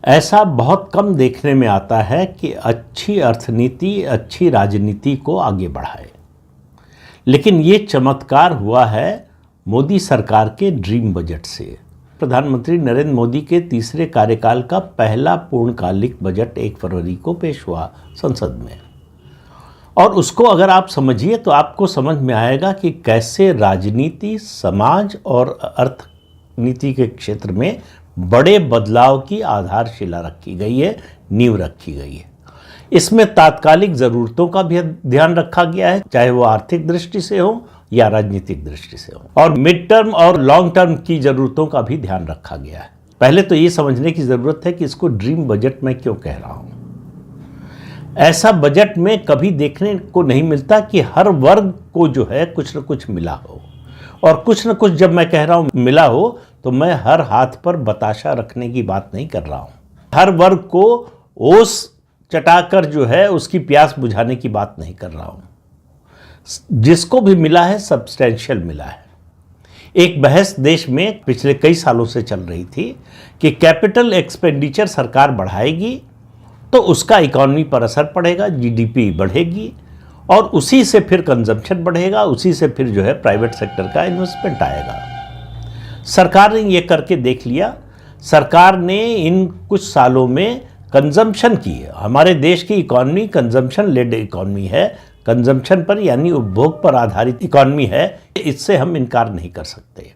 ऐसा बहुत कम देखने में आता है कि अच्छी अर्थनीति अच्छी राजनीति को आगे बढ़ाए, लेकिन ये चमत्कार हुआ है मोदी सरकार के ड्रीम बजट से। प्रधानमंत्री नरेंद्र मोदी के तीसरे कार्यकाल का पहला पूर्णकालिक बजट 1 फरवरी को पेश हुआ संसद में, और उसको अगर आप समझिए तो आपको समझ में आएगा कि कैसे राजनीति, समाज और अर्थनीति के क्षेत्र में बड़े बदलाव की आधारशिला रखी गई है, नींव रखी गई है। इसमें तात्कालिक ज़रूरतों का भी ध्यान रखा गया है, चाहे वो आर्थिक दृष्टि से हो या राजनीतिक दृष्टि से हो, और मिड टर्म और लॉन्ग टर्म की ज़रूरतों का भी ध्यान रखा गया है। पहले तो ये समझने की ज़रूरत है कि इसको ड्रीम बजट मैं क्यों कह रहा हूँ। ऐसा बजट में कभी देखने को नहीं मिलता कि हर वर्ग को जो है कुछ न कुछ मिला हो, और कुछ न कुछ जब मैं कह रहा हूँ मिला हो तो मैं हर हाथ पर बताशा रखने की बात नहीं कर रहा हूँ। हर वर्ग को ओस चटाकर जो है उसकी प्यास बुझाने की बात नहीं कर रहा हूँ। जिसको भी मिला है सब्सटेंशियल मिला है। एक बहस देश में पिछले कई सालों से चल रही थी कि कैपिटल एक्सपेंडिचर सरकार बढ़ाएगी तो उसका इकॉनमी पर असर पड़ेगा, जीडीपी बढ़ेगी और उसी से फिर कंजम्पशन बढ़ेगा, उसी से फिर जो है प्राइवेट सेक्टर का इन्वेस्टमेंट आएगा। सरकार ने ये करके देख लिया। सरकार ने इन कुछ सालों में कंजम्पशन की है। हमारे देश की इकॉनमी कंजम्पशन लेड इकॉनमी है, कंजम्पशन पर यानी उपभोग पर आधारित इकॉनमी है, इससे हम इनकार नहीं कर सकते।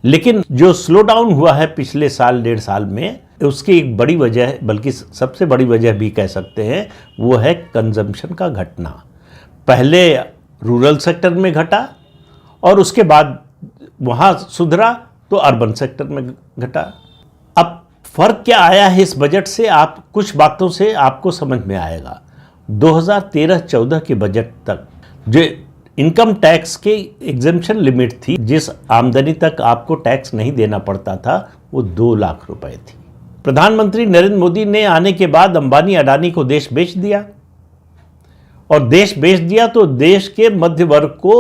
लेकिन जो स्लो डाउन हुआ है पिछले साल 1.5 साल में, उसकी एक बड़ी वजह, बल्कि सबसे बड़ी वजह भी कह सकते हैं, वो है कंजम्पशन का घटना। पहले रूरल सेक्टर में घटा और उसके बाद वहाँ सुधरा तो अर्बन सेक्टर में घटा। अब फर्क क्या आया है इस बजट से, आप कुछ बातों से आपको समझ में आएगा। 2013-14 के बजट तक जो इनकम टैक्स के एग्जेम्पशन लिमिट थी, जिस आमदनी तक आपको टैक्स नहीं देना पड़ता था, वो 2 लाख रुपए थी। प्रधानमंत्री नरेंद्र मोदी ने आने के बाद अंबानी अडानी को देश बेच दिया, और देश बेच दिया तो देश के मध्य वर्ग को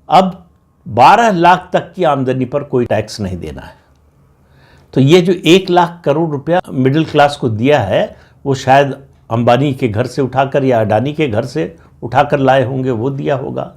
अब 12 लाख तक की आमदनी पर कोई टैक्स नहीं देना है। तो ये जो 1 लाख करोड़ रुपया मिडिल क्लास को दिया है, वो शायद अंबानी के घर से उठाकर या अडानी के घर से उठाकर लाए होंगे, वो दिया होगा।